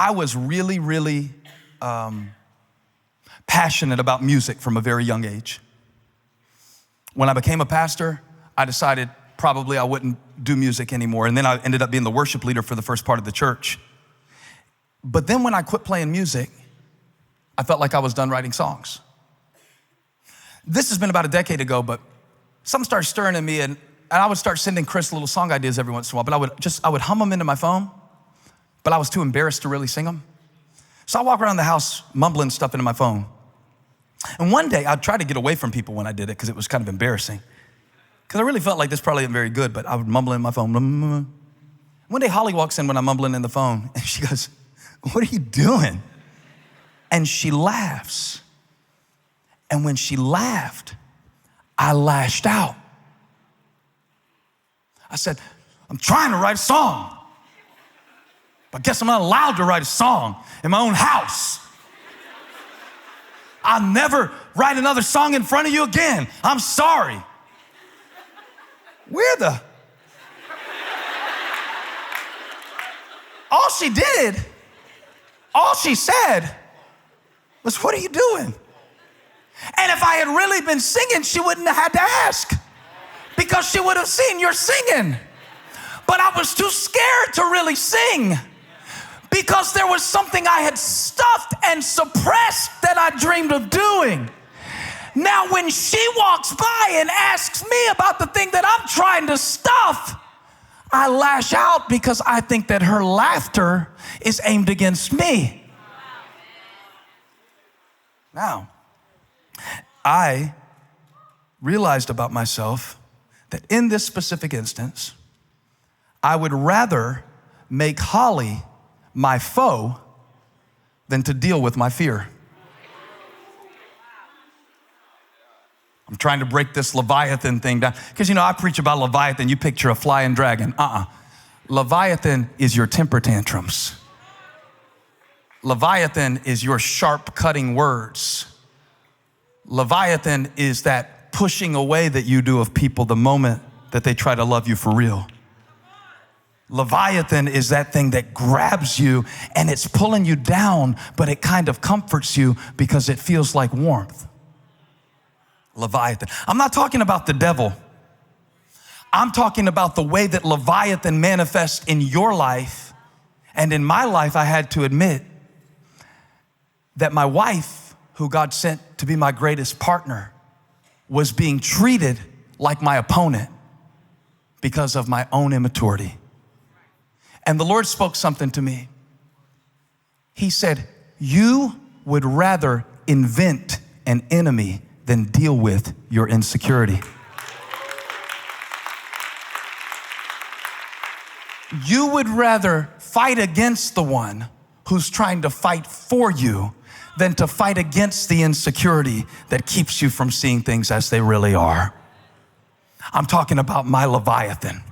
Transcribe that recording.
I was really, really passionate about music from a very young age. When I became a pastor, I decided probably I wouldn't do music anymore. And then I ended up being the worship leader for the first part of the church. But then when I quit playing music, I felt like I was done writing songs. This has been about a decade ago, but something started stirring in me, and I would start sending Chris little song ideas every once in a while, but I would hum them into my phone, but I was too embarrassed to really sing them. So I walk around the house mumbling stuff into my phone. And one day I'd try to get away from people when I did it because it was kind of embarrassing. Because I really felt like this probably isn't very good, but I would mumble in my phone. One day Holly walks in when I'm mumbling in the phone, and she goes, "What are you doing?" And she laughs. And when she laughed, I lashed out. I said, "I'm trying to write a song, but I guess I'm not allowed to write a song in my own house. I'll never write another song in front of you again. I'm sorry." All she said was, "What are you doing?" And if I had really been singing, she wouldn't have had to ask, because she would have seen you're singing. But I was too scared to really sing because there was something I had stuffed and suppressed that I dreamed of doing. Now, when she walks by and asks me about the thing that I'm trying to stuff, I lash out because I think that her laughter is aimed against me. Now, I realized about myself that in this specific instance, I would rather make Holly my foe than to deal with my fear. I'm trying to break this Leviathan thing down. Because, I preach about Leviathan, you picture a flying dragon. Leviathan is your temper tantrums. Leviathan is your sharp cutting words. Leviathan is that pushing away that you do of people the moment that they try to love you for real. Leviathan is that thing that grabs you and it's pulling you down, but it kind of comforts you because it feels like warmth. Leviathan. I'm not talking about the devil. I'm talking about the way that Leviathan manifests in your life. And in my life, I had to admit that my wife, who God sent to be my greatest partner, was being treated like my opponent because of my own immaturity. And the Lord spoke something to me. He said, "You would rather invent an enemy than deal with your insecurity. You would rather fight against the one who's trying to fight for you than to fight against the insecurity that keeps you from seeing things as they really are." I'm talking about my Leviathan.